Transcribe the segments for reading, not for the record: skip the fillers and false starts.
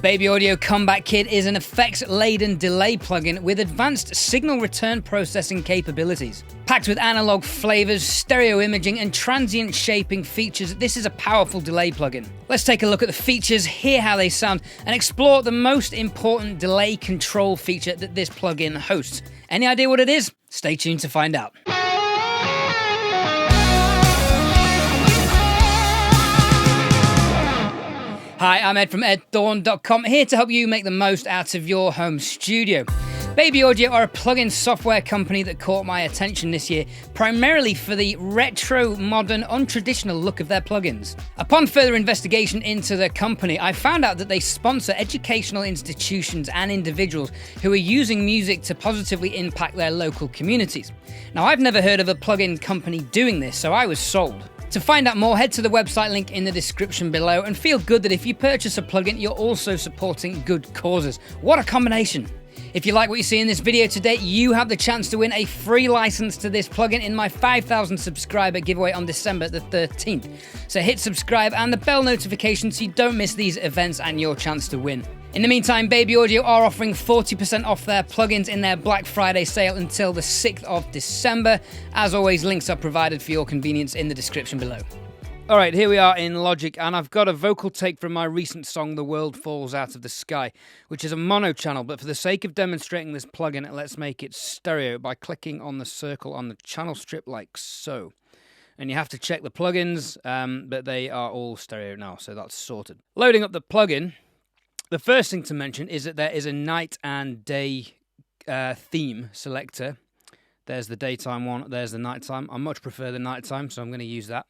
Baby Audio Comeback Kit is an effects-laden delay plugin with advanced signal return processing capabilities. Packed with analog flavors, stereo imaging, and transient shaping features, this is a powerful delay plugin. Let's take a look at the features, hear how they sound, and explore the most important delay control feature that this plugin hosts. Any idea what it is? Stay tuned to find out. Hi, I'm Ed from edthorn.com, here to help you make the most out of your home studio. Baby Audio are a plugin software company that caught my attention this year, primarily for the retro, modern, untraditional look of their plugins. Upon further investigation into the company, I found out that they sponsor educational institutions and individuals who are using music to positively impact their local communities. Now, I've never heard of a plugin company doing this, so I was sold. To find out more, head to the website link in the description below and feel good that if you purchase a plugin, you're also supporting good causes. What a combination! If you like what you see in this video today, you have the chance to win a free license to this plugin in my 5,000 subscriber giveaway on December the 13th. So hit subscribe and the bell notification so you don't miss these events and your chance to win. In the meantime, Baby Audio are offering 40% off their plugins in their Black Friday sale until the 6th of December. As always, links are provided for your convenience in the description below. Alright, here we are in Logic, and I've got a vocal take from my recent song, The World Falls Out of the Sky, which is a mono channel, but for the sake of demonstrating this plugin, let's make it stereo by clicking on the circle on the channel strip like so. And you have to check the plugins, but they are all stereo now, so that's sorted. Loading up the plugin, the first thing to mention is that there is a night and day theme selector. There's the daytime one, there's the nighttime. I much prefer the nighttime, so I'm going to use that.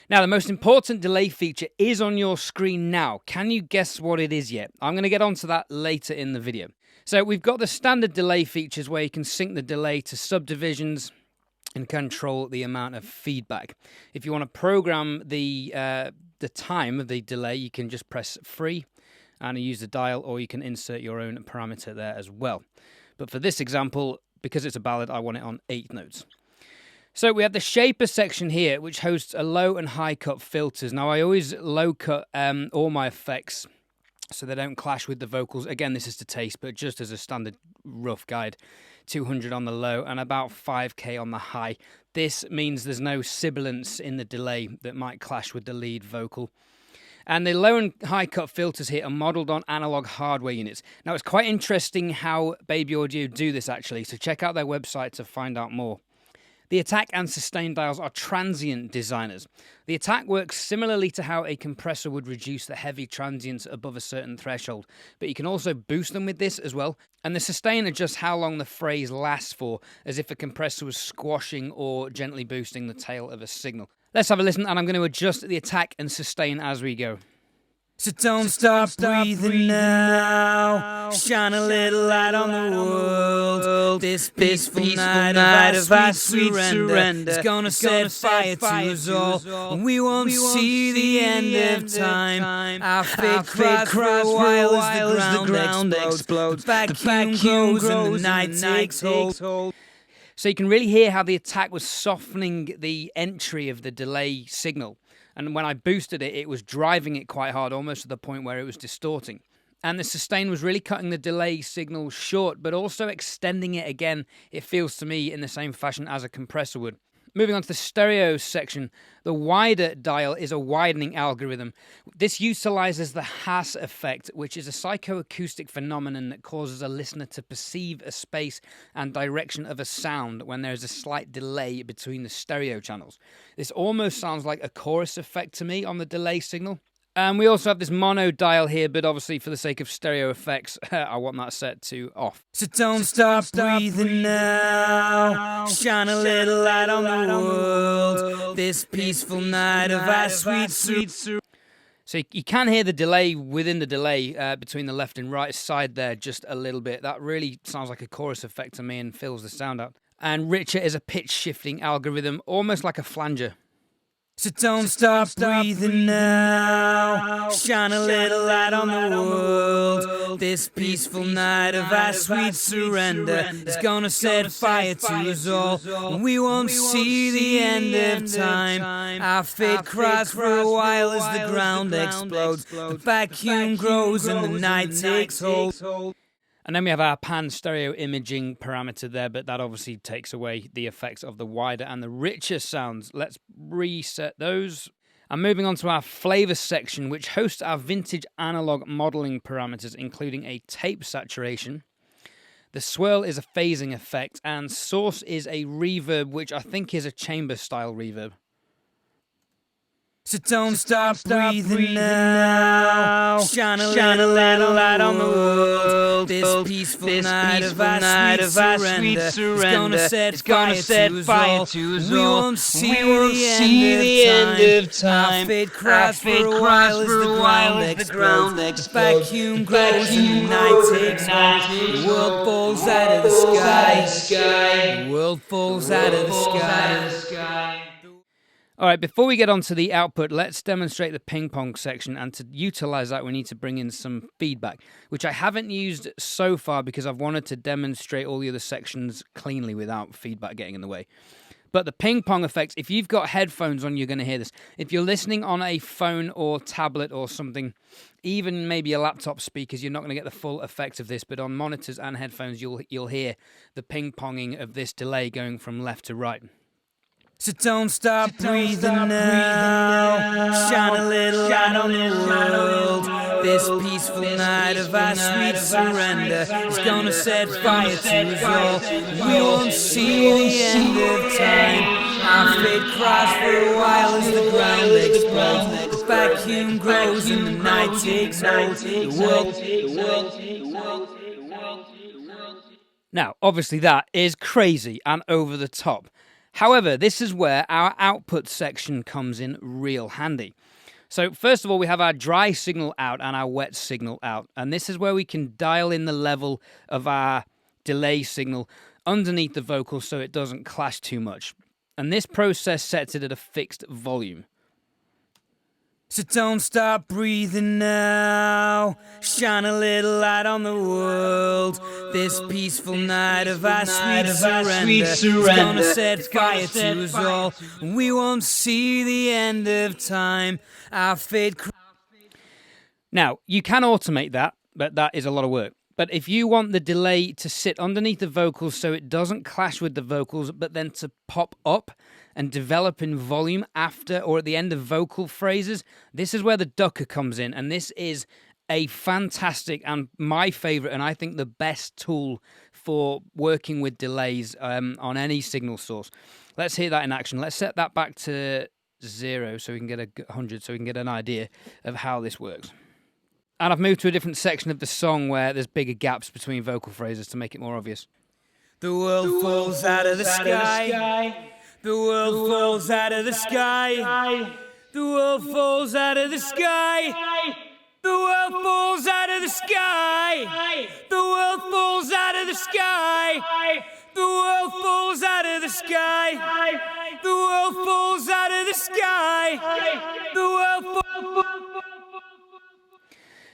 Now, the most important delay feature is on your screen now. Can you guess what it is yet? I'm going to get onto that later in the video. So we've got the standard delay features where you can sync the delay to subdivisions and control the amount of feedback. If you want to program the time of the delay, you can just press free and use the dial, or you can insert your own parameter there as well. But for this example, because it's a ballad, I want it on 8 notes. So we have the shaper section here, which hosts a low and high cut filters. Now, I always low cut all my effects so they don't clash with the vocals. Again, this is to taste, but just as a standard rough guide, 200 on the low and about 5k on the high. This means there's no sibilance in the delay that might clash with the lead vocal. And the low and high cut filters here are modeled on analog hardware units. Now, it's quite interesting how Baby Audio do this, actually, so check out their website to find out more. The attack and sustain dials are transient designers. The attack works similarly to how a compressor would reduce the heavy transients above a certain threshold, but you can also boost them with this as well. And the sustain adjusts how long the phrase lasts for, as if a compressor was squashing or gently boosting the tail of a signal. Let's have a listen, and I'm going to adjust the attack and sustain as we go. So don't stop breathing now, shine a little light on the world. This peaceful night of our sweet surrender is gonna set fire to us all. We won't see the end of time. Our faith cries while as the ground explodes. The vacuum grows and the night takes hold. So you can really hear how the attack was softening the entry of the delay signal. And when I boosted it, it was driving it quite hard, almost to the point where it was distorting. And the sustain was really cutting the delay signal short, but also extending it again, it feels to me, in the same fashion as a compressor would. Moving on to the stereo section, the wider dial is a widening algorithm. This utilizes the Haas effect, which is a psychoacoustic phenomenon that causes a listener to perceive a space and direction of a sound when there is a slight delay between the stereo channels. This almost sounds like a chorus effect to me on the delay signal. And we also have this mono dial here, but obviously for the sake of stereo effects, I want that set to off. So don't stop breathing now, shine a little light on the world, this peaceful night of our sweet. So you can hear the delay within the delay between the left and right side there just a little bit. That really sounds like a chorus effect to me and fills the sound out. And richer is a pitch shifting algorithm, almost like a flanger. So don't stop breathing now, shine a little light on the world, This peaceful night of our sweet surrender is gonna set fire to us all. We won't see the end of time. Our fate cries for a while as the ground explodes. The vacuum grows and the night takes hold. And then we have our pan stereo imaging parameter there, but that obviously takes away the effects of the wider and the richer sounds. Let's reset those. And moving on to our flavours section, which hosts our vintage analog modelling parameters, including a tape saturation. The swirl is a phasing effect, and source is a reverb, which I think is a chamber-style reverb. So don't stop breathing now. Shine a little light on the world. This peaceful night of our sweet surrender is gonna set fire to us all. We won't see the end of time. Our fate cries for a while as the ground explodes. The vacuum grows and the night takes hold. The world falls out of the sky. The world falls out of the sky. All right, before we get on to the output, let's demonstrate the ping-pong section, and to utilize that, we need to bring in some feedback, which I haven't used so far because I've wanted to demonstrate all the other sections cleanly without feedback getting in the way. But the ping-pong effects, if you've got headphones on, you're going to hear this. If you're listening on a phone or tablet or something, even maybe a laptop speakers, you're not going to get the full effect of this, but on monitors and headphones, you'll hear the ping-ponging of this delay going from left to right. So don't stop breathing now. Shine a little light on the world. This peaceful night of our sweet surrender is gonna set fire to us all. We won't see the end of time. Our fate cries for a while as the ground explodes. The vacuum grows and the night takes hold. Now, obviously that is crazy and over the top. However, this is where our output section comes in real handy. So first of all, we have our dry signal out and our wet signal out. And this is where we can dial in the level of our delay signal underneath the vocal so it doesn't clash too much. And this process sets it at a fixed volume. So don't stop breathing now. Shine a little light on the world. This peaceful night of our sweet surrender is gonna set fire to us all. We won't see the end of time. Our fate. Now, you can automate that, but that is a lot of work. But if you want the delay to sit underneath the vocals so it doesn't clash with the vocals, but then to pop up and develop in volume after or at the end of vocal phrases, this is where the ducker comes in. And this is a fantastic and my favorite, and I think the best tool for working with delays on any signal source. Let's hear that in action. Let's set that back to 0 so we can get 100 so we can get an idea of how this works. And I've moved to a different section of the song where there's bigger gaps between vocal phrases to make it more obvious. The world falls out of the sky. The world falls out of the sky. The world falls out of the sky. The world falls out of the sky. The world falls out of the sky. The world falls out of the sky. The world falls out of the sky. The world falls.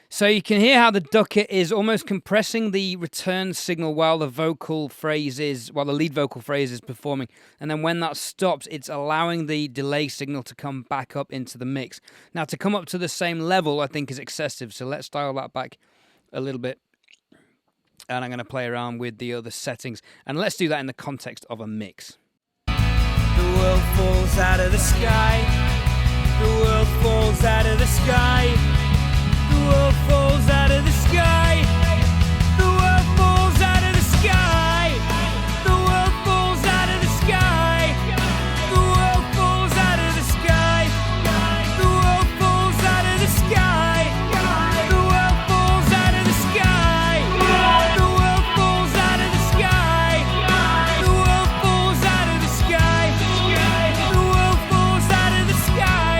So you can hear how the ducker is almost compressing the return signal while the lead vocal phrase is performing. And then when that stops, it's allowing the delay signal to come back up into the mix. Now, to come up to the same level, I think is excessive. So let's dial that back a little bit. And I'm going to play around with the other settings. And let's do that in the context of a mix. The world falls out of the sky. The world falls out of the sky. The world falls out of the sky. The world falls out of the sky. The world falls out of the sky. The world falls out of the sky. The world falls out of the sky. The world falls out of the sky. The world falls out of the sky. The world falls out of the sky. The world falls out of the sky.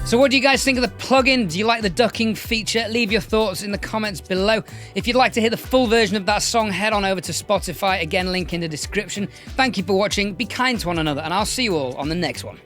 So what do you guys think of the plugin? Do you like the ducking feature? Leave your thoughts in the comments below. If you'd like to hear the full version of that song, head on over to Spotify. Again, link in the description. Thank you for watching. Be kind to one another, and I'll see you all on the next one.